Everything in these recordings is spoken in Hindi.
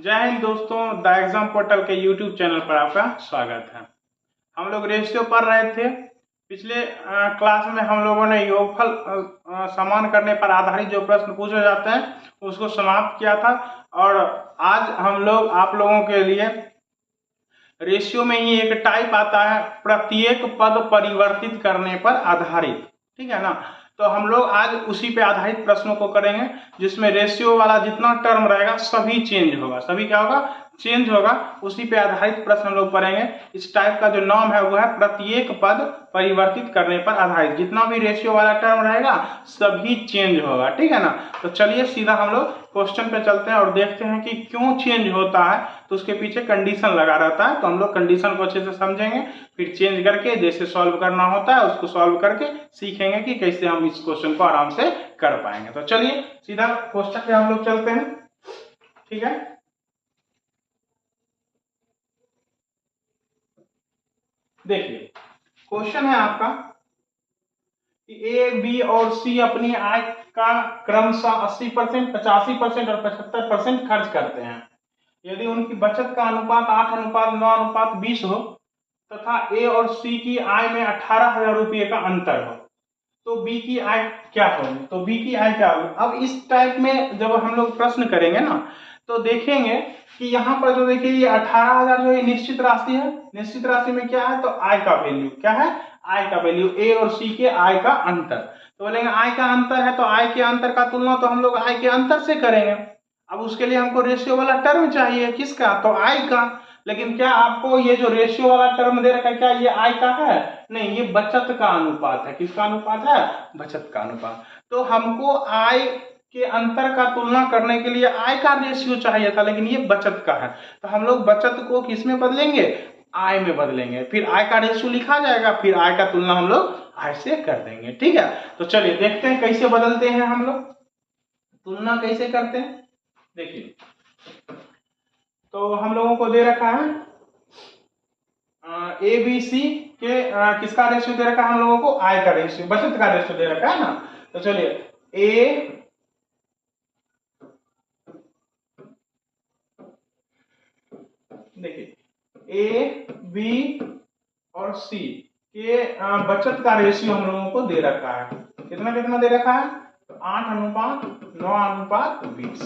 जय हिंद दोस्तों, द एग्जाम पोर्टल के यूट्यूब चैनल पर आपका स्वागत है। हम लोग रेशियो पढ़ रहे थे। पिछले क्लास में हम लोगों ने योगफल समान करने पर आधारित जो प्रश्न पूछे जाते हैं उसको समाप्त किया था। और आज हम लोग आप लोगों के लिए रेशियो में ही एक टाइप आता है प्रत्येक पद परिवर्तित करने पर आधारित, ठीक है ना। तो हम लोग आज उसी पे आधारित प्रश्नों को करेंगे जिसमें रेशियो वाला जितना टर्म रहेगा सभी चेंज होगा, सभी क्या होगा, चेंज होगा। उसी पे आधारित प्रश्न हम लोग पढ़ेंगे। इस टाइप का जो नाम है वो है प्रत्येक पद परिवर्तित करने पर आधारित। जितना भी रेशियो वाला टर्म रहेगा सभी चेंज होगा, ठीक है ना। तो चलिए सीधा हम लोग क्वेश्चन पे चलते हैं और देखते हैं कि क्यों चेंज होता है। तो उसके पीछे कंडीशन लगा रहता है, तो हम लोग कंडीशन को अच्छे से समझेंगे, फिर चेंज करके जैसे सॉल्व करना होता है उसको सॉल्व करके सीखेंगे कि कैसे हम इस क्वेश्चन को आराम से कर पाएंगे। तो चलिए सीधा क्वेश्चन पे हम लोग चलते हैं, ठीक है। देखिए क्वेश्चन है आपका कि ए, बी और सी अपनी आय का क्रमशः 80%, 85% और 75% खर्च करते हैं। यदि उनकी बचत का अनुपात 8:9:20 हो तथा ए और सी की आय में 18,000 रुपये का अंतर हो तो बी की आय क्या होगी। तो बी की आय क्या होगी। अब इस टाइप में जब हम लोग प्रश्न करेंगे ना तो देखेंगे कि यहाँ पर जो देखिए ये 18,000 जो है निश्चित राशि है। निश्चित राशि में क्या है, तो आय का वैल्यू क्या है, आय का वैल्यू ए और सी के आय का अंतर। तो बोलेंगे आय का अंतर है तो आय के अंतर का तुलना तो हम लोग आय के अंतर से करेंगे। अब उसके लिए हमको रेशियो वाला टर्म चाहिए, किसका, तो आय का। लेकिन क्या आपको ये जो रेशियो वाला टर्म दे रखा है क्या ये आय का है, नहीं, ये बचत का अनुपात है। किसका अनुपात है, बचत का अनुपात। तो हमको आय के अंतर का तुलना करने के लिए आय का रेशियो चाहिए था, लेकिन ये बचत का है। तो हम लोग बचत को किस में बदलेंगे, आय में बदलेंगे। फिर आय का रेशियो लिखा जाएगा, फिर आय का तुलना हम लोग आय से कर देंगे, ठीक है। तो चलिए देखते हैं कैसे बदलते हैं हम लोग, तुलना कैसे करते हैं। देखिए तो हम लोगों को दे रखा है ए बी सी के किसका रेशियो दे रखा है हम लोगों को, आय का रेशियो, बचत का रेशियो दे रखा है ना। तो चलिए ए देखिए ए बी और सी के बचत का रेशियो हम लोगों को दे रखा है। कितना कितना दे रखा है, 8:9:20,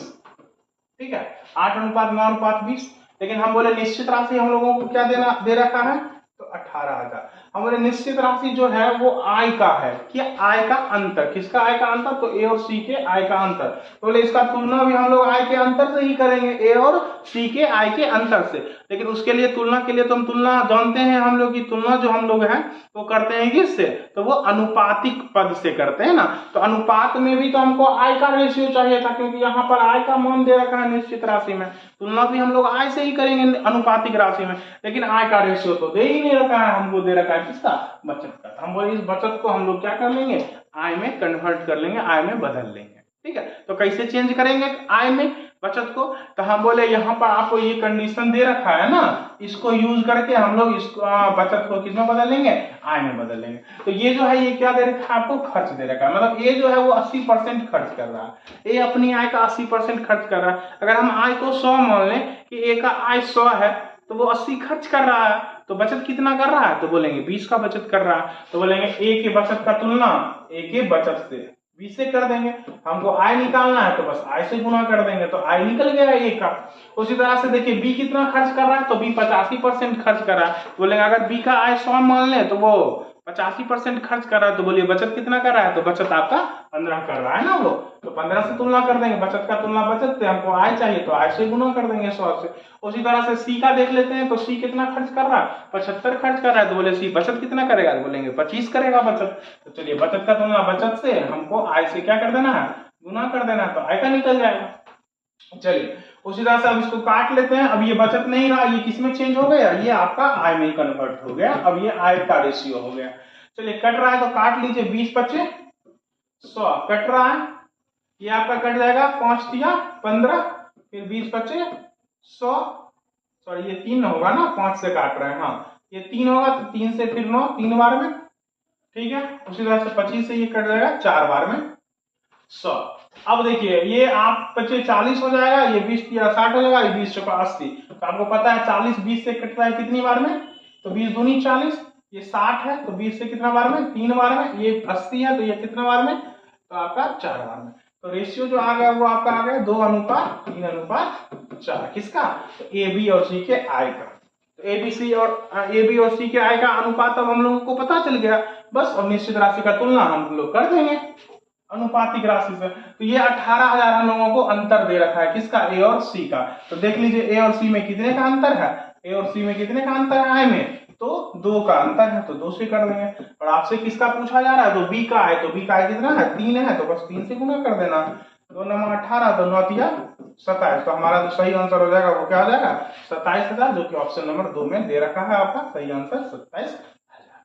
ठीक है, 8:9:20। लेकिन हम बोले निश्चित राशि हम लोगों को क्या देना दे रखा है, तो 18,000। हम बोले निश्चित राशि जो है वो आय का है, क्या, आय का अंतर। किसका आय का अंतर, तो ए और सी के आय का अंतर। तो बोले इसका तुलना भी हम लोग आय के अंतर से ही करेंगे, ए और सी के आय के अंतर से। लेकिन उसके लिए तुलना के लिए तो हम तुलना जानते हैं, हम लोग की तुलना जो हम लोग हैं वो करते हैं किससे, तो वो अनुपातिक पद से करते हैं ना। तो अनुपात में भी तो हमको आय का रेशियो चाहिए था, क्योंकि यहाँ पर आय का मान दे रखा है निश्चित राशि में। तुलना भी हम लोग आय से ही करेंगे अनुपातिक राशि में, लेकिन आय का रेशियो तो दे ही नहीं रखा है, हमको दे रखा है किसका, बचत का। हम बोले इस बचत को हम लोग क्या कर लेंगे, आय में कन्वर्ट कर लेंगे, आय में बदल लेंगे, ठीक है। तो कैसे चेंज करेंगे आय में बचत को, तो हम बोले यहाँ पर आपको ये कंडीशन दे रखा है ना, इसको यूज करके हम लोग इसको बचत को किसमें बदल लेंगे, आय में बदल लेंगे। तो ये जो है ये क्या दे रखा है आपको, खर्च दे रखा है। मतलब ये जो है वो 80% खर्च कर रहा है, ये अपनी आय का 80% खर्च कर रहा है। अगर हम आय को 100 मान लें कि ए का आय 100 है तो वो 80 खर्च कर रहा है, तो बचत कितना कर रहा है, तो बोलेंगे 20 का बचत कर रहा है। तो बोलेंगे ए के बचत का तुलना ए के बचत से 20 से कर देंगे। हमको आय निकालना है तो बस आय से गुना कर देंगे, तो आय निकल गया ए का। उसी तरह से देखिए बी कितना खर्च कर रहा है, तो बी 85% खर्च कर रहा है। बोलेंगे अगर बी का आय 100 मान ले तो वो 85% खर्च कर रहा है, तो बोलिए बचत कितना कर रहा है, तो बचत आपका 15 कर रहा है ना वो। तो 15 से तुलना कर देंगे, बचत का तुलना बचत से, हमको आय चाहिए तो आय से गुना कर देंगे 100 से। उसी तरह से सी का देख लेते हैं, तो सी कितना खर्च कर रहा है, 75 खर्च कर रहा है, तो बोले सी बचत कितना करेगा, तो बोलेंगे 25 करेगा बचत। तो चलिए बचत का तुलना बचत से, हमको आय से क्या कर देना है, गुना कर देना है, तो आय का निकल जाएगा। चलिए उसी तरह से अब इसको काट लेते हैं। अब ये बचत नहीं रहा, ये किसमें चेंज हो गया, ये आपका आय में कन्वर्ट हो गया। अब ये आय का रेशियो हो गया। चलिए कट रहा है तो काट लीजिए, 20 25 100 कट रहा है, ये आपका कट जाएगा, 5 तिया 15, फिर 20 25 100, सॉरी ये 3 होगा ना, 5 से काट रहे हैं, हाँ ये 3 होगा, तो 3 से फिर 9, 3 बार में, ठीक है। उसी तरह से 25 से ये कट जाएगा 4 बार में, 100। अब देखिए ये आप 25 40 हो जाएगा, ये 20 60 हो जाएगा, ये 20 चौका 80। तो आपको पता है 40 20 से कटता है कितनी बार में, तो 20 दूनी 40, ये 60 है तो 20 से कितना बार में, 3 बार में, ये 80 है तो ये कितना बार में, तो आपका 4 बार में। तो रेशियो जो आ गया वो आपका आ गया 2:3:4। किसका, तो ए बी और सी के आई का। तो ए बी और सी के आई का अनुपात अब हम लोगों को पता चल गया बस, और निश्चित राशि का तुलना हम लोग कर देंगे अनुपातिक राशि से। तो ये 18,000 हम लोगों को अंतर दे रखा है, किसका, ए और सी का। तो देख लीजिए ए और सी में कितने का अंतर है, ए और सी में कितने का अंतर है, आई में तो 2 का अंतर है, तो 2 से कर देंगे। और आपसे किसका पूछा जा रहा है, तो बी का है, तो बी का है कितना है, 3 है, तो बस 3 से गुना कर देना। 2 9 18, तो 9 तिया 27, तो हमारा जो सही आंसर हो जाएगा वो क्या हो जाएगा, 27,000, जो कि ऑप्शन नंबर 2 में दे रखा है आपका सही आंसर 27,000।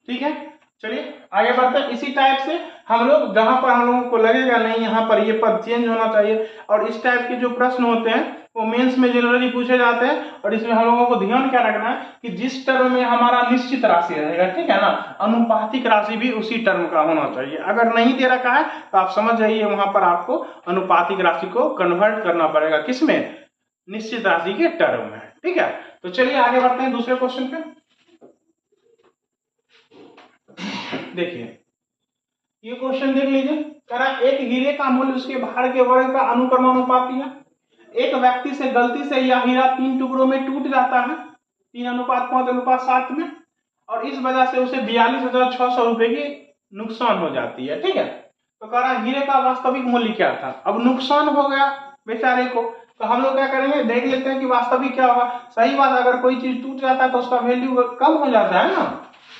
ठीक है, चलिए आगे बढ़ते हैं। इसी टाइप से हम लोग जहां पर हम लोगों को लगेगा नहीं यहाँ पर ये पद चेंज होना चाहिए, और इस टाइप के जो प्रश्न होते हैं वो मेंस में जनरली पूछे जाते हैं। और इसमें हम लोगों को ध्यान क्या रखना है कि जिस टर्म में हमारा निश्चित राशि रहेगा, ठीक है ना, अनुपातिक राशि भी उसी टर्म का होना चाहिए। अगर नहीं दे रखा है तो आप समझ जाइए वहां पर आपको अनुपातिक राशि को कन्वर्ट करना पड़ेगा, किसमें, निश्चित राशि के टर्म में। ठीक है, तो चलिए आगे बढ़ते हैं दूसरे क्वेश्चन पे। देखिए ये क्वेश्चन देख लीजिए, कह रहा एक हीरे का मूल्य उसके भार के वर्ग का अनुक्रमानुपाती है। एक व्यक्ति से गलती से यह हीरा 3 टुकड़ों में टूट जाता है 3:5:7 में, और इस वजह से उसे 42,600 रुपए की नुकसान हो जाती है। ठीक है, तो कह रहा हीरे का वास्तविक मूल्य क्या था। अब नुकसान हो गया बेचारे को, तो हम लोग क्या करेंगे, देख लेते हैं कि वास्तविक क्या होगा। सही बात, अगर कोई चीज टूट जाता है तो उसका वैल्यू कम हो जाता है ना।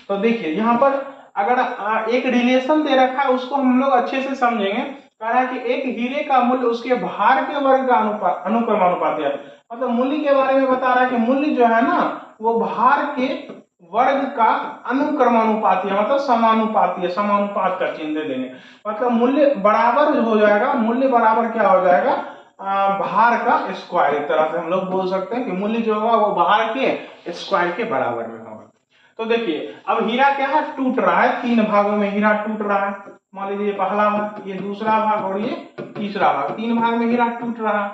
तो देखिए यहाँ पर अगर एक रिलेशन दे रखा है उसको हम लोग अच्छे से समझेंगे। कह रहा है कि एक हीरे का मूल्य उसके भार के वर्ग का अनुक्रमानुपाती है, मतलब मूल्य के बारे में बता रहा है कि मूल्य जो है ना वो भार के वर्ग का अनुक्रमानुपाती है, मतलब समानुपाती है, समानुपात का चिन्ह दे देंगे। मतलब मूल्य बराबर हो जाएगा, मूल्य बराबर क्या हो जाएगा, भार का स्क्वायर। एक तरह से हम लोग बोल सकते हैं कि मूल्य जो होगा वो भार के स्क्वायर के बराबर में होगा। तो देखिए अब हीरा क्या है, टूट रहा है, 3 भागों में हीरा टूट रहा है। मान लीजिए पहला भाग, ये दूसरा भाग और ये तीसरा भाग, 3 भाग में हीरा टूट रहा है।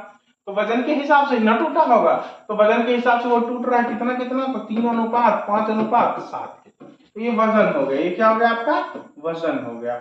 तो वजन के हिसाब से न टूटा होगा, तो वजन के हिसाब से वो टूट रहा है कितना कितना, तो 3:5:7 के। तो ये वजन हो गया, ये क्या हो गया आपका, वजन हो गया।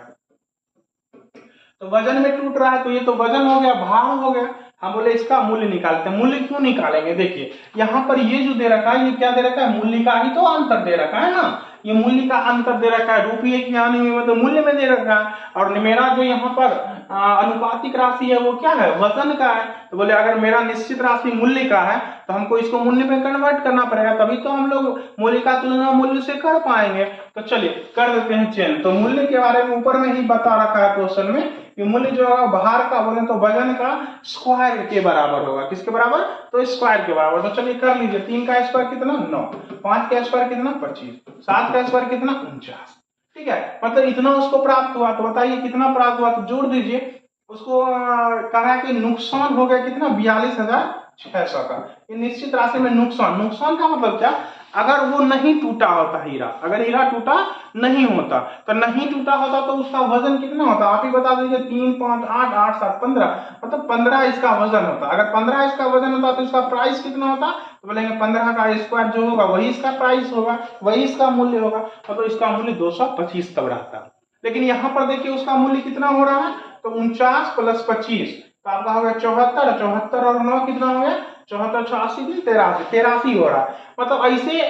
तो वजन में टूट रहा है तो ये तो वजन हो गया, भार हो गया। हम बोले इसका मूल्य निकालते हैं। मूल्य क्यों निकालेंगे, देखिए यहाँ पर ये जो दे रखा है ये क्या दे रखा है, मूल्य का ही तो अंतर दे रखा है ना। ये मूल्य का अंतर दे रखा है, रुपये की हानि में मतलब मूल्य में दे रखा है। और मेरा जो यहाँ पर अनुपातिक राशि है वो क्या है, वजन का है। तो बोले अगर मेरा निश्चित राशि मूल्य का है तो हमको इसको मूल्य में कन्वर्ट करना पड़ेगा, तभी तो हम लोग मूल्य का तुलना मूल्य से कर पाएंगे। तो चलिए कर देते हैं चेंज। तो मूल्य के बारे में ऊपर में ही बता रखा है क्वेश्चन में कि मूल्य जो होगा भार का बोले तो वजन का स्क्वायर के बराबर होगा। किसके बराबर, तो स्क्वायर के बराबर। तो चलिए कर लीजिए, 3 का स्क्वायर कितना 9, 5 का स्क्वायर कितना 25, 7 का स्क्वायर कितना 49। ठीक है, मतलब इतना उसको प्राप्त हुआ। तो बताइए कितना प्राप्त हुआ, तो जोड़ दीजिए। उसको कहा कि नुकसान हो गया कितना, 42,600 का। ये निश्चित राशि में नुकसान, नुकसान का मतलब क्या, अगर वो नहीं टूटा होता हीरा, अगर हीरा टूटा नहीं होता तो नहीं टूटा होता तो उसका वजन कितना होता, आप ही बता दीजिए। 3 5 8 8 7 15, मतलब 15 इसका वजन होता। अगर 15 इसका वजन होता तो इसका प्राइस कितना होता, तो बोलेंगे 15 का स्क्वायर जो होगा वही इसका प्राइस होगा, वही इसका मूल्य होगा। तो इसका मूल्य 225 तब रहता। लेकिन यहाँ पर देखिए उसका मूल्य कितना हो रहा है, तो 49 + 25, तो आपका हो गया 74, 74 और 9 कितना हो गया, 74 86 83, 83 हो रहा है। मतलब ऐसे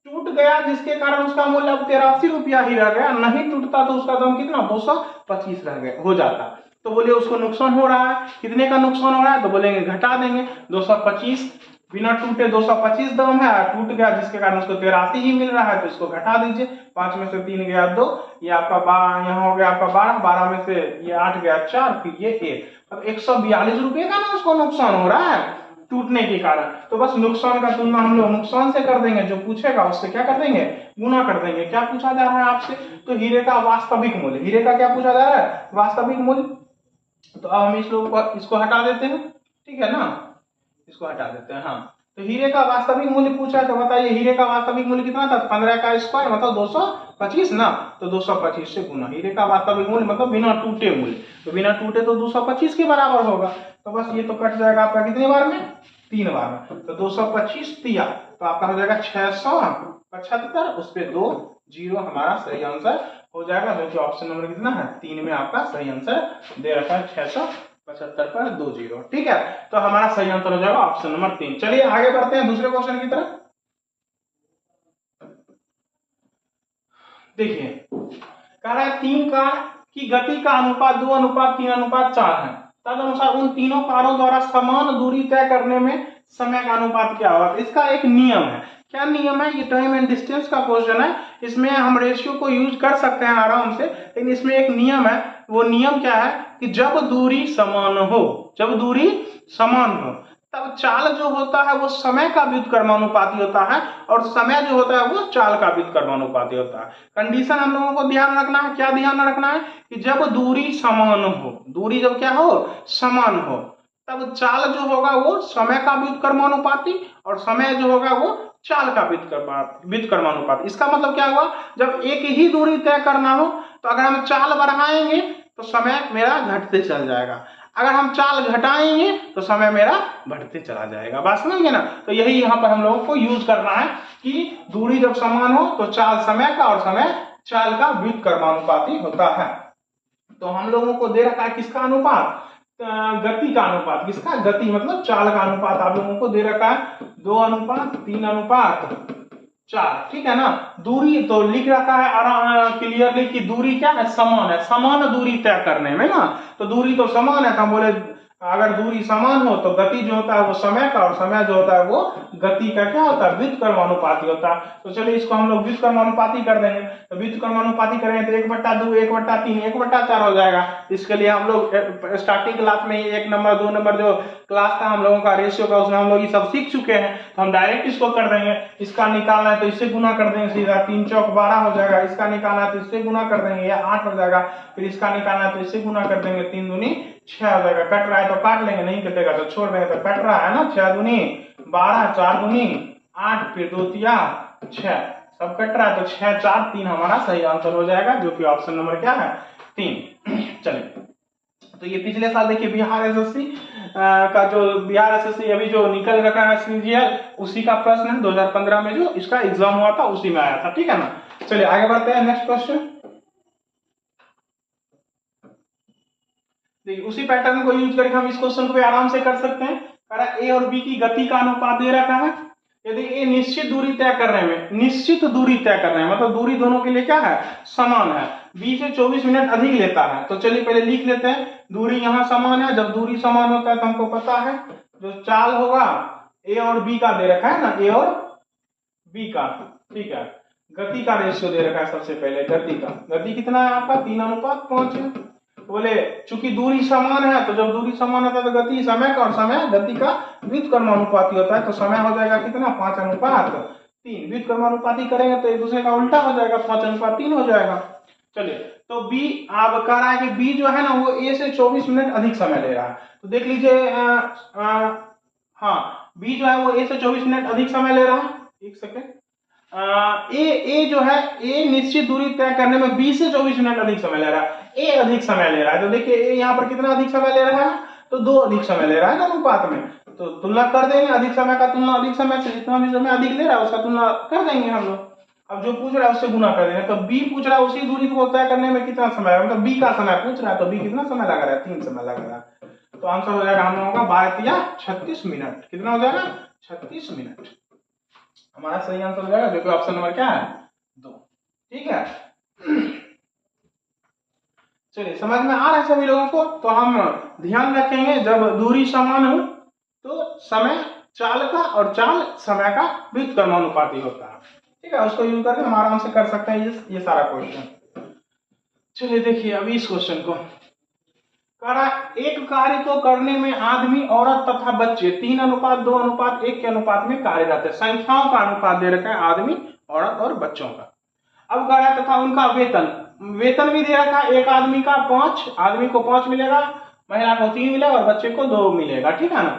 टूट गया जिसके कारण उसका मूल्य अब 83 रुपया ही रह गया। नहीं टूटता तो उसका दाम कितना 225 रह गया हो जाता। तो बोले उसको नुकसान हो रहा है, कितने का नुकसान हो रहा है, तो बोलेंगे घटा देंगे 225, बिना टूटे 225 दाम है, टूट गया जिसके कारण उसको 83 ही मिल रहा है, तो इसको घटा दीजिए। 5 में से 3 गया 2, ये आपका यहाँ हो गया आपका 12, 12 में से ये 8 गया 4, फिर ये 1। अब 142 रुपये का ना उसको नुकसान हो रहा है टूटने के कारण। तो बस नुकसान का तुलना हम लोग नुकसान से कर देंगे, जो पूछेगा उससे क्या कर देंगे, गुना कर देंगे। क्या पूछा जा रहा है आपसे, तो हीरे का वास्तविक मूल्य, हीरे का क्या पूछा जा रहा है, वास्तविक मूल्य। तो अब हम इस लोग को इसको हटा देते हैं, ठीक है ना, इसको हटा देते हैं। हाँ, तो हीरे का वास्तविक मूल्य पूछा है, तो बताइए हीरे का वास्तविक मूल्य कितना था? 15 का स्क्वायर मतलब 225 ना, तो 225 से गुना। हीरे का वास्तविक मूल्य मतलब बिना टूटे मूल्य, तो बिना टूटे तो 225 के बराबर होगा। तो बस ये तो कट जाएगा आपका कितनी बार में? 3 बार में। तो 225 दिया तो आपका हो जाएगा 675, उस पे 2 जीरो हमारा सही आंसर हो जाएगा, जो कि ऑप्शन नंबर कितना है? 3 में आपका सही आंसर दे रखा है 675 पर 2 जीरो। ठीक है, तो हमारा सही आंसर हो जाएगा ऑप्शन नंबर 3। चलिए आगे बढ़ते हैं दूसरे क्वेश्चन की तरफ। देखिए कह रहा है 3 कार की गति का अनुपात 2:3:4 है, तदनुसार उन तीनों कारों द्वारा समान दूरी तय करने में समय का अनुपात क्या होगा? इसका एक नियम है। क्या नियम है? ये टाइम एंड डिस्टेंस का क्वेश्चन है, इसमें हम रेशियो को यूज कर सकते हैं आराम से, लेकिन इसमें एक नियम है। वो नियम क्या है कि जब दूरी समान हो, जब दूरी समान हो तब चाल जो होता है वो समय का व्युत्क्रमानुपाती होता है, और समय जो होता है वो चाल का व्युत्क्रमानुपाती होता है। कंडीशन हम लोगों को ध्यान रखना है। क्या ध्यान रखना है? कि जब दूरी समान हो, दूरी जब क्या हो? समान हो, तब चाल जो होगा वो समय का व्युत्क्रमानुपाती, और समय जो होगा वो चाल का व्युत्क्रमानुपाती। इसका मतलब क्या हुआ? जब एक ही दूरी तय करना हो तो अगर हम चाल बढ़ाएंगे तो समय मेरा घटते चल जाएगा, अगर हम चाल घटाएंगे तो समय मेरा बढ़ते चला जाएगा। बात समझ ना? तो यही यहाँ पर हम लोगों को यूज करना है कि दूरी जब समान हो तो चाल समय का और समय चाल का व्युत्क्रमानुपाती होता है। तो हम लोगों को दे रखा है किसका अनुपात? गति का अनुपात। किसका? गति मतलब चाल का अनुपात आप लोगों को दे रखा है 2:3:4। ठीक है ना? दूरी तो लिख रखा है क्लियरली कि दूरी क्या है? समान है। समान दूरी तय करने में ना, तो दूरी तो समान है, तो हम बोले अगर दूरी समान हो तो गति जो होता है वो समय का, और समय जो होता है वो गति का क्या होता है? व्युत्क्रमानुपाती होता है। तो चलिए इसको हम लोग व्युत्क्रमानुपाती कर देंगे। तो व्युत्क्रमानुपाती करेंगे तो 1/2, 1/3, 1/4 हो जाएगा। इसके लिए हम लोग स्टार्टिंग क्लास में ही 1 नंबर 2 नंबर जो क्लास था हम लोगों का रेशियो का, उसमें हम लोग ये सब सीख चुके हैं, तो हम डायरेक्ट इसको कर देंगे। इसका निकालना है तो इससे गुना कर देंगे सीधा, 3 चौक 12 हो जाएगा। इसका निकालना है तो इससे गुना कर देंगे, यह 8 हो जाएगा। फिर इसका निकालना है तो इससे गुना कर देंगे, 3 दूनी 6 हो जाएगा। कट रहा है तो काट लेंगे, नहीं कटेगा तो छोड़ देंगे। तो कट रहा है ना, 6 दूनी 12, 4 दूनी 8, फिर 2 तिया 6, सब कट रहा है तो 6 4 3 हमारा सही आंसर हो जाएगा, जो कि ऑप्शन नंबर क्या है? 3। चलिए, तो ये पिछले साल देखिए बिहार एसएससी का जो बिहार एसएससी अभी जो निकल रखा है सीजीएल, उसी का प्रश्न है 2015 में जो इसका एग्जाम हुआ था उसी में आया था। ठीक है ना? चलिए आगे बढ़ते हैं नेक्स्ट क्वेश्चन। देखिए उसी पैटर्न को यूज करके हम इस क्वेश्चन को भी आराम से कर सकते हैं। ए और बी की गति का अनुपात दे रखा है। यदि ए निश्चित दूरी तय करने में, निश्चित दूरी तय करने में मतलब दूरी दोनों के लिए क्या है? समान है, बी से 24 मिनट अधिक लेता है। तो चलिए पहले लिख लेते हैं, दूरी यहाँ समान है। जब दूरी समान होता है तो हमको पता है जो चाल होगा ए और बी का दे रखा है ना, ए और बी का। ठीक है, गति का रेशियो दे रखा है। सबसे पहले गति का, गति कितना है आपका? 3:5 है। बोले चूंकि दूरी समान है, तो जब दूरी समान होता है तो गति समय का और समय गति का व्युत्क्रमानुपाती होता है। तो समय हो जाएगा कितना? 5:3। व्युत्क्रमानुपाती करेंगे तो एक दूसरे का उल्टा हो जाएगा, 5:3 हो जाएगा। चलिए, तो बी आप कह रहा है कि बी जो है ना वो ए से 24 मिनट अधिक समय ले रहा है। तो देख लीजिए, हाँ, बी जो है वो ए से 24 मिनट अधिक समय ले रहा है। एक सेकेंड, ए जो है, ए निश्चित दूरी तय करने में बी से 24 मिनट अधिक समय ले रहा है, ए अधिक समय ले रहा है। तो देखिए ए यहाँ पर कितना अधिक समय ले रहा है? तो 2 अधिक समय ले रहा है ना अनुपात में। तो तुलना कर देंगे, अधिक समय का तुलना अधिक समय से, जितना भी समय अधिक ले रहा है उसका तुलना कर देंगे हम लोग। अब जो पूछ रहा है उससे गुना कर देंगे। तो बी पूछ रहा है उसी दूरी को तय करने में कितना समय है, मतलब बी का समय पूछ रहा है, तो बी कितना समय लगा रहा है? 3 समय लगा रहा है। तो आंसर हो जाएगा हम लोगों का 12×36 मिनट। कितना हो जाएगा? 36 मिनट हमारा सही आंसर हो जाएगा, जो कि ऑप्शन नंबर क्या है? 2। ठीक है, चलिए समझ में आ रहा है सभी लोगों को? तो हम ध्यान रखेंगे जब दूरी समान हो तो समय चाल का और चाल समय का व्युत्क्रमानुपाती होता है। ठीक है, उसको यूज करके हम आराम से कर सकते हैं ये सारा क्वेश्चन। चलिए देखिए अभी इस क्वेश्चन को, एक कार्य को करने में आदमी, औरत तथा बच्चे 3:2:1 के अनुपात में कार्यरत है। संख्याओं का अनुपात दे रखा है आदमी, औरत और बच्चों का। अब कह रहा है तथा उनका वेतन, वेतन भी दे रखा है। एक आदमी का 5, आदमी को 5 मिलेगा, महिला को 3 मिलेगा और बच्चे को 2 मिलेगा। ठीक है ना?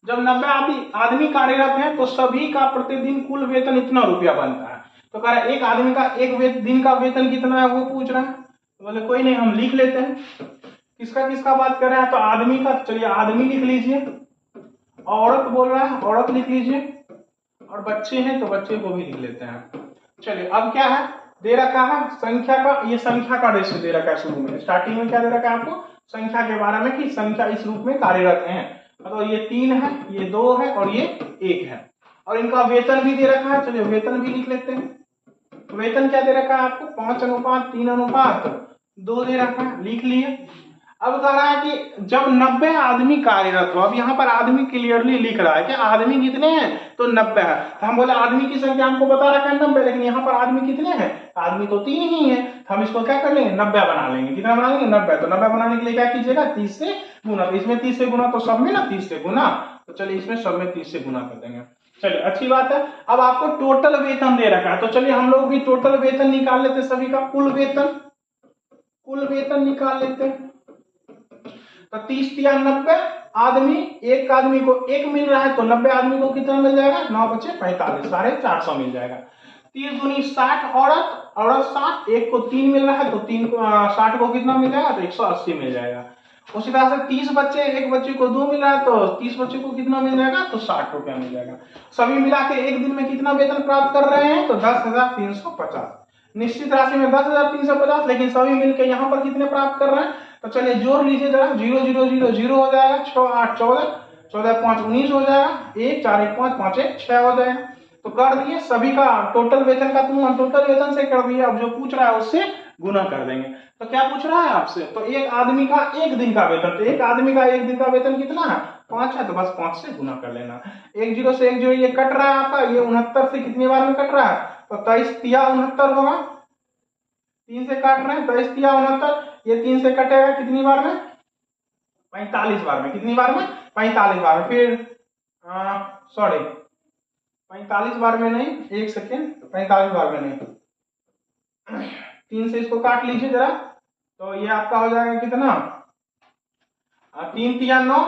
जब 90 आदमी कार्यरत हैं तो सभी का प्रतिदिन कुल वेतन इतना रुपया बनता है। तो कह रहा है एक आदमी का एक दिन का वेतन कितना है वो पूछ रहा है। तो बोले कोई नहीं, हम लिख लेते हैं। किसका किसका बात कर रहा है, तो आदमी का, चलिए आदमी लिख लीजिए, औरत बोल रहा है औरत लिख लीजिए, और बच्चे हैं तो बच्चे को भी लिख लेते हैं। चलिए अब क्या है, दे रखा है संख्या का, ये संख्या का रेशो दे रखा है शुरू में, स्टार्टिंग में क्या दे रखा है आपको, संख्या के बारे में कि संख्या इस रूप में कार्यरत है। मतलब ये 3 है, ये 2 है और ये 1 है, और इनका वेतन भी दे रखा है। चलिए वेतन भी लिख लेते हैं। वेतन क्या दे रखा है आपको, 5:3:2 दे रखा है, लिख लिए। अब कह रहा है कि जब 90 आदमी कार्यरत हो, अब यहाँ पर आदमी क्लियरली लिख रहा है कि आदमी कितने हैं, तो 90 है। तो हम बोले आदमी की संख्या हमको बता रखा है 90, लेकिन यहाँ पर आदमी कितने हैं, आदमी तो 3 ही है। तो हम इसको क्या कर लेंगे, 90 बना लेंगे। कितना बना लेंगे, 90। तो 90 बनाने के लिए क्या कीजिएगा, 30 से गुना। तो इसमें 30 से गुना, तो सब में ना 30 से गुना, तो चलिए इसमें सब में 30 से गुना कर देंगे। चलिए अच्छी बात है। अब आपको टोटल वेतन दे रखा है, तो चलिए हम लोग भी टोटल वेतन निकाल लेते, सभी का कुल वेतन निकाल लेते हैं। तो 30×3=90 आदमी, एक आदमी को 1 मिल रहा है, तो 90 आदमी को कितना मिल जाएगा, 9×5=45, 450 मिल जाएगा। 30×60 औरत 60, एक को 3 मिल रहा है, तो 3 को 60 को कितना मिल जाएगा, तो 180 मिल जाएगा। उसी तरह से 30 बच्चे, एक बच्चे को 2 मिल रहा है, तो 30 बच्चे को कितना मिल जाएगा, तो 60 रुपया मिल जाएगा। सभी मिला के एक दिन में कितना वेतन प्राप्त कर रहे हैं, तो 10,350। निश्चित राशि में 10,350, लेकिन सभी मिलकर यहाँ पर कितने प्राप्त कर रहे हैं, तो चलिए जोड़ लीजिए जरा, 0 0 0 0 हो जाएगा, 6 8 14, 14 5 19 हो जाएगा, 1 4 1 5 5 1 6 हो जाएगा। तो कर दिए सभी का टोटल वेतन का तुलना टोटल वेतन से कर दिया। अब जो पूछ रहा है उससे गुना कर देंगे। तो क्या पूछ रहा है आपसे, तो एक आदमी का एक दिन का वेतन, तो एक आदमी का एक दिन का वेतन कितना है, 5 है, तो बस 5 से गुना कर लेना। 1 0 से 1 0 ये कट रहा है आपका, ये 69 से कितनी बार में कट रहा है, तो 23×3=69 होगा। 3 से काट रहे हैं, 23×3=69, ये 3 से कटेगा कितनी बार में, 45 बार में। कितनी बार में, 45 बार में। फिर सॉरी 45 बार में नहीं, एक सेकेंड, 45 बार में नहीं, 3 से इसको काट लीजिए जरा, तो ये आपका हो जाएगा कितना, 3×3=9,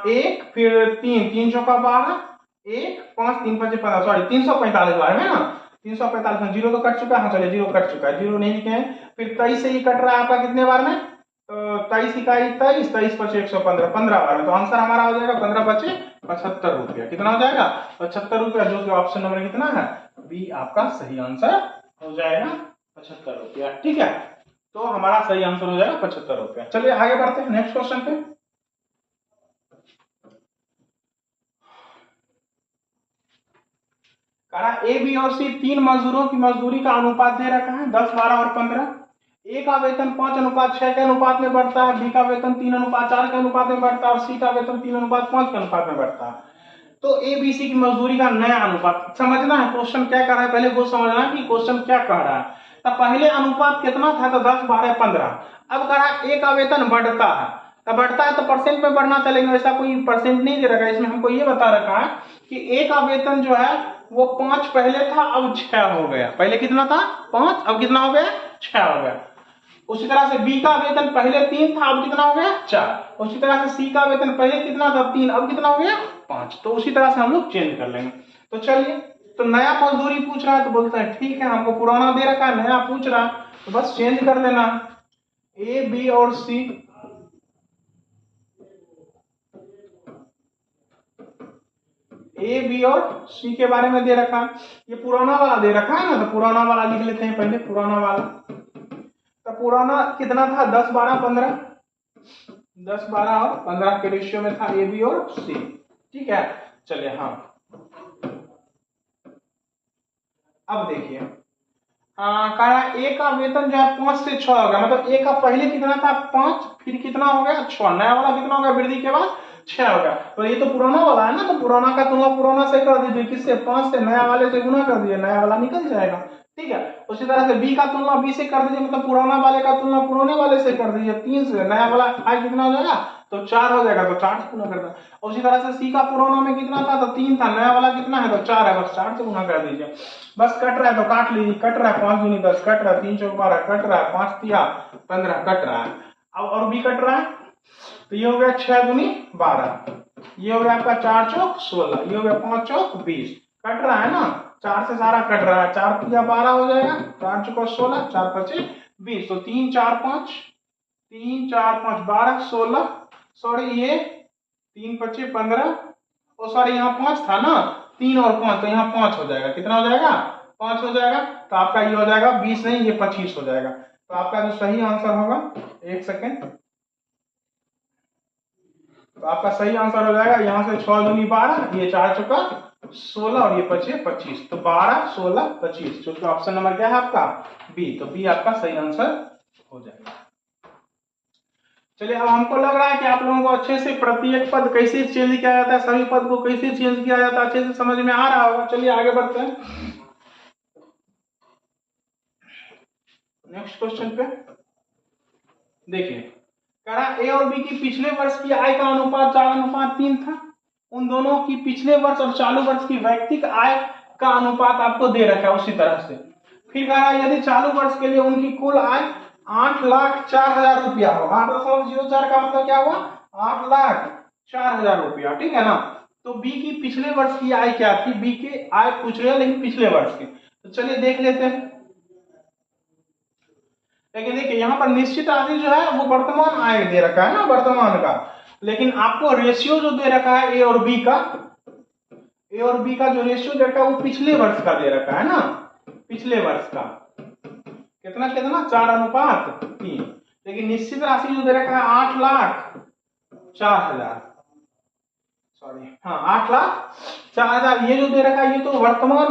1, फिर 3 3 चौका 12, 1 5 3 5 15, सॉरी 345 बार में ना, 345 में 0 तो कट चुका है, चलिए 0 कट चुका है, 0 नहीं लिखे हैं। फिर 23 से ही कट रहा है आपका कितने बार में, तो 23 इकाई 23, 23 5 115, 15 बार में। तो आंसर हमारा हो जाएगा 15 5 75 रुपया। कितना हो जाएगा, 75 रुपया, जो कि ऑप्शन नंबर कितना है, बी आपका सही आंसर हो जाएगा 75 रुपया। ठीक है, तो हमारा सही आंसर हो जाएगा 75 रुपया। चलिए आगे बढ़ते हैं नेक्स्ट क्वेश्चन पे। ए बी और सी 3 मजदूरों की मजदूरी का अनुपात दे रखा है 10 12 और 15। ए का वेतन 5:6 के अनुपात में बढ़ता है, बी का वेतन 3:4 के अनुपात में बढ़ता है, और सी का वेतन 3:5 के अनुपात में बढ़ता है। तो ए बी सी की मजदूरी का नया अनुपात समझना है, क्वेश्चन क्या कर रहा है, पहले वो समझना है कि क्वेश्चन क्या कह रहा है। तो पहले अनुपात कितना था, तो 10 12 15। अब कह रहा है ए का वेतन बढ़ता है, तो बढ़ता है तो परसेंट में बढ़ना चलेगा, ऐसा कोई परसेंट नहीं दे रखा है। इसमें हमको ये बता रखा है कि ए का वेतन जो है वो 5 पहले था, अब 6 हो गया। पहले कितना था, 5, अब कितना हो गया, 6 हो गया। उसी तरह से बी का वेतन पहले 3 था, अब कितना हो गया, 4। उसी तरह से सी का वेतन पहले कितना था, 3, अब कितना हो गया, 5। तो उसी तरह से हम लोग चेंज कर लेंगे। तो चलिए, तो नया मजदूरी पूछ रहा है तो बोलते हैं ठीक है, हमको पुराना दे रखा है, नया पूछ रहा है, तो बस चेंज कर लेना। ए बी और सी ए बी और सी के बारे में दे रखा है, ये पुराना वाला दे रखा है ना, तो पुराना वाला लिख लेते हैं पहले, पुराना वाला। तो पुराना कितना था, 10 12 15, 10 12 और 15 के रेशियो में था ए बी और सी। ठीक है, चलिए हाँ, अब देखिए कहा ए का वेतन जो है 5 से 6 हो गया, मतलब ए का पहले कितना था, 5, फिर कितना हो गया, 6, नया वाला कितना हो गया, वृद्धि के बाद 6 हो गया। तो ये तो पुराना वाला है ना, तो पुराना का तुलना पुराना से कर दीजिए, किससे, 5 से, नया वाले से गुना कर दीजिए, नया वाला निकल जाएगा। ठीक है, उसी तरह से बी का तुलना बी से कर दीजिए, मतलब पुराना वाले का तुलना पुराने वाले से कर दीजिए, 3 से, नया वाला आई कितना हो जाएगा, तो 4 हो जाएगा, तो 4 से गुना कर दो। उसी तरह से सी का पुराना में कितना था, तो 3 था, नया वाला कितना है, तो 4 है, बस 4 से गुना कर दीजिए। बस कट रहा है तो काट लीजिए, कट रहा है, 5 दूनी 10 कट रहा है, 3 चौक 12 कट रहा है, 5 तिया 15 कट रहा है। अब और भी कट रहा है, तो ये हो गया 6 दूनी 12, ये हो गया आपका 4 चौक 16, ये हो गया 5 चौक 20। कट रहा है ना, 4 से सारा कट रहा है, 4 तिया 12 हो जाएगा, 4 चौक 16, 4 पचे 20, तो 3 4 5, 3 4 5 12 16, सॉरी ये 3 पचे 15, ओ सॉरी यहाँ 5 था ना, 3 और 5, तो यहाँ 5 हो जाएगा, कितना हो जाएगा 5 हो जाएगा, तो आपका ये हो जाएगा 20 नहीं, ये 25 हो जाएगा। तो आपका जो सही आंसर होगा, एक सेकेंड, तो आपका सही आंसर हो जाएगा यहाँ से 6 दूनी 12, ये 4 चौका 16 और ये पचे 25, तो 12 16 25, जो कि ऑप्शन नंबर क्या है आपका बी, तो बी आपका सही आंसर हो जाएगा। चलिए अब हमको लग रहा है कि आप लोगों को अच्छे से प्रत्येक पद कैसे चेंज किया जाता है, सभी पद को कैसे चेंज किया जाता है अच्छे से समझ में आ रहा होगा। चलिए आगे बढ़ते हैं नेक्स्ट क्वेश्चन पे। देखिए कह रहा ए और बी की पिछले वर्ष की आय का अनुपात 4:3 था। उन दोनों की पिछले वर्ष और चालू वर्ष की वैयक्तिक आय का अनुपात आपको दे रखा है उसी तरह से। फिर कह रहा है यदि चालू वर्ष के लिए उनकी कुल आय 8,04,000 रुपया हो, 8.04 का मतलब क्या हुआ 8,04,000 रुपया, ठीक है ना। तो बी की पिछले वर्ष की आय क्या थी, बी की आय पूछ रहे हैं लेकिन पिछले वर्ष की, तो चलिए देख लेते हैं। लेकिन देखिए यहाँ पर निश्चित राशि जो है वो वर्तमान आय दे रखा है ना, वर्तमान का, लेकिन आपको रेशियो जो दे रखा है ए और बी का, ए और बी का जो रेशियो दे रखा है वो पिछले वर्ष का दे रखा है ना, पिछले वर्ष का कितना कितना 4:3। लेकिन निश्चित राशि जो दे रखा है 8,04,000, सॉरी हाँ 8,04,000, ये जो दे रखा है ये तो वर्तमान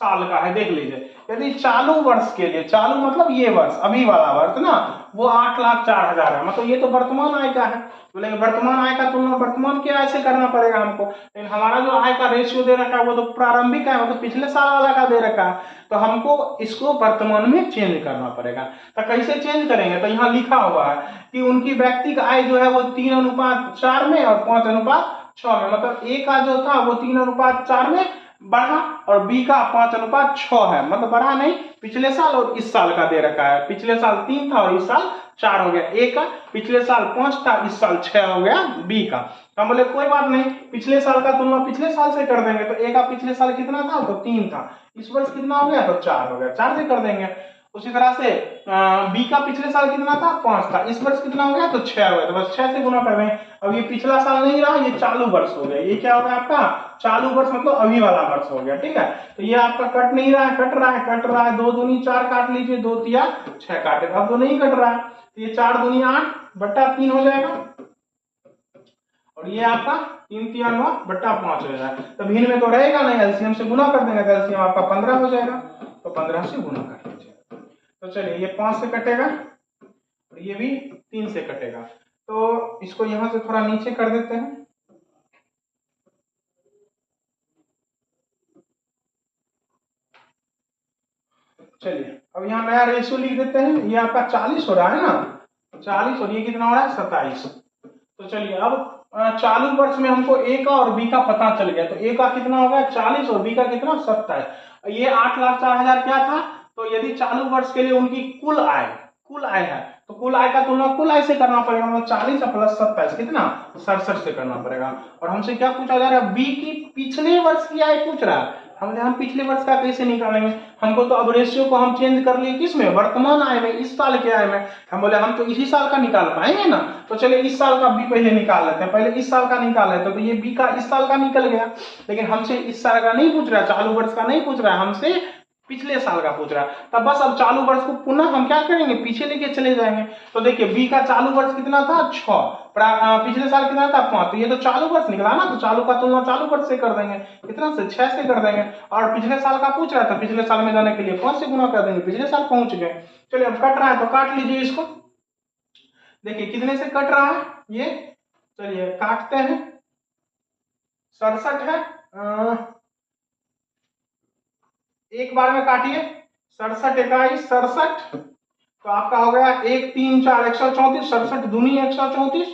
साल का है। देख लीजिए यदि चालू वर्ष के लिए, चालू मतलब ये वर्ष अभी वाला वर्ष ना, वो 8,04,000 है, मतलब ये तो वर्तमान आय का है। बोलेंगे वर्तमान आय का तुलना वर्तमान के आय से करना पड़ेगा हमको, लेकिन हमारा जो आय का रेशियो दे रखा है वो तो प्रारंभिक है, वो तो पिछले साल वाला का दे रखा है, तो हमको इसको वर्तमान में चेंज करना पड़ेगा। तो कैसे चेंज करेंगे, तो यहाँ लिखा हुआ है कि उनकी व्यक्तिगत आय जो है वो 3:4 में और 5:6 में, मतलब ए का जो था वो 3:4 में बढ़ा और बी का 5:6 है, मतलब बढ़ा नहीं, पिछले साल और इस साल का दे रखा है, पिछले साल 3 था और इस साल 4 हो गया ए का, पिछले साल 5 था इस साल 6 हो गया बी का। तो हम बोले कोई बात नहीं, पिछले साल का तुलना पिछले साल से कर देंगे, तो ए का पिछले साल कितना था तो 3 था, इस वर्ष कितना हो गया तो 4 हो गया, 4 से कर देंगे। उसी तरह से बी का पिछले साल कितना था 5 था, इस वर्ष कितना हो गया तो 6 हो गया, तो बस 6 से गुना कर देंगे। अब ये पिछला साल नहीं रहा, ये चालू वर्ष हो गया, ये क्या हो गया आपका चालू वर्ष मतलब अभी वाला वर्ष हो गया, ठीक है। तो ये आपका कट नहीं रहा है, कट रहा है, कट रहा है, 2 दूनी 4 काट लीजिए, 2 तिया 6 काटे, अब तो नहीं कट रहा है, तो ये 4 दूनी 8/3 हो जाएगा, और ये आपका 3 तिया 9/5 हो जाएगा। तो भिन्न में तो रहेगा नहीं, एलसीएम से गुना कर देंगे, तो एलसीएम आपका 15 हो जाएगा, तो 15 से गुना कर लीजिए। तो चलिए ये 5 से कटेगा और ये भी 3 से कटेगा, तो इसको यहां से थोड़ा नीचे कर देते हैं। चलिए अब यहाँ नया रेशियो लिख देते हैं, ये आपका 40 हो रहा है ना, 40 और ये कितना हो रहा है 27। तो चलिए अब चालू वर्ष में हमको ए का और बी का पता चल गया, तो ए का कितना हो गया 40 और बी का कितना 27। ये 8,04,000 क्या था, तो यदि चालू वर्ष के लिए उनकी कुल आय है, तो कुल आय का तुलना कुल आय से करना पड़ेगा, मतलब 40 प्लस 27 कितना 67 से करना पड़ेगा। और हमसे क्या पूछा जा रहा है, बी की पिछले वर्ष की आय पूछ रहा है, हम पिछले वर्ष का कैसे निकालेंगे, हमको तो अब रेशियो को हम चेंज कर लिए किस में, वर्तमान आय में, इस साल के आय में। हम बोले हम तो इसी साल का निकाल पाएंगे ना, तो चलिए इस साल का बी पहले निकाल लेते हैं, पहले इस साल का निकाल लेते हैं, तो ये बी का इस साल का निकल गया, लेकिन हमसे इस साल का नहीं पूछ रहा है, चालू वर्ष का नहीं पूछ रहा है, हमसे पिछले साल का पूछ रहा है। तब बस अब चालू वर्ष को पुनः हम क्या करेंगे, पीछे लेके चले जाएंगे। तो देखिए बी का चालू वर्ष कितना था 6, पिछले साल कितना था 5, तो ये तो चालू वर्ष निकला ना, तो चालू का तुलना चालू वर्ष से कर देंगे, कितना से 6 से कर देंगे, और पिछले साल का पूछ रहा है तो पिछले साल में जाने के लिए 5 से गुना कर देंगे, पिछले साल पहुंच गए। चलिए अब कट रहा है तो काट लीजिए इसको, देखिए कितने से कट रहा है ये, चलिए काटते हैं, 67 है, एक बार में काटिए, 67 21 67, तो आपका हो गया 1 3 4 134, 67 दूनी 134,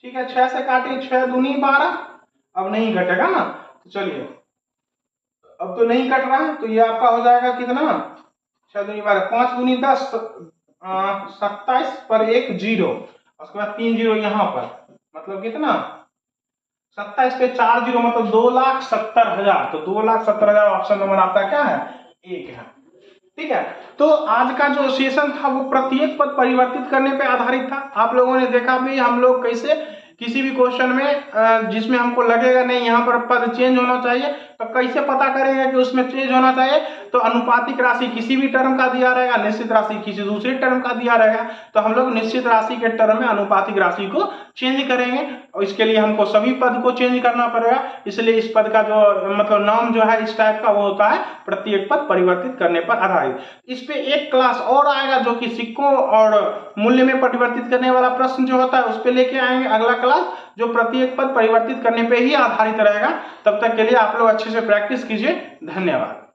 ठीक है। 6 से काटिए, 6 दूनी 12, अब नहीं घटेगा ना, तो चलिए अब तो नहीं कट रहा है, तो ये आपका हो जाएगा कितना 6 दूनी 12, 5 दूनी 10, 27 पर 1 0, उसके बाद 3 जीरो यहाँ पर, मतलब कितना 27 पे 4 जीरो मतलब 2,70,000। तो 2,70,000 ऑप्शन नंबर आपका क्या है, 1 है। ठीक है, तो आज का जो सेशन था वो प्रत्येक पद परिवर्तित करने पे आधारित था। आप लोगों ने देखा भी हम लोग कैसे किसी भी क्वेश्चन में जिसमें हमको लगेगा नहीं यहाँ पर पद चेंज होना चाहिए, तो कैसे पता करेंगे कि उसमें चेंज होना चाहिए। तो अनुपातिक राशि किसी भी टर्म का दिया रहेगा, निश्चित राशि किसी दूसरे टर्म का दिया रहेगा, तो हम लोग निश्चित राशि के टर्म में अनुपातिक राशि को चेंज करेंगे। और इसके लिए हमको सभी पद को चेंज करना पड़ेगा, इसलिए इस पद का जो मतलब नाम जो है इस टाइप का वो होता है प्रत्येक पद परिवर्तित करने पर आधारित। इस पे एक क्लास और आएगा जो कि सिक्कों और मूल्य में परिवर्तित करने वाला प्रश्न जो होता है उस पे लेके आएंगे अगला क्लास, जो प्रत्येक पद परिवर्तित करने पे ही आधारित रहेगा। तब तक के लिए आप लोग अच्छे से प्रैक्टिस कीजिए। धन्यवाद।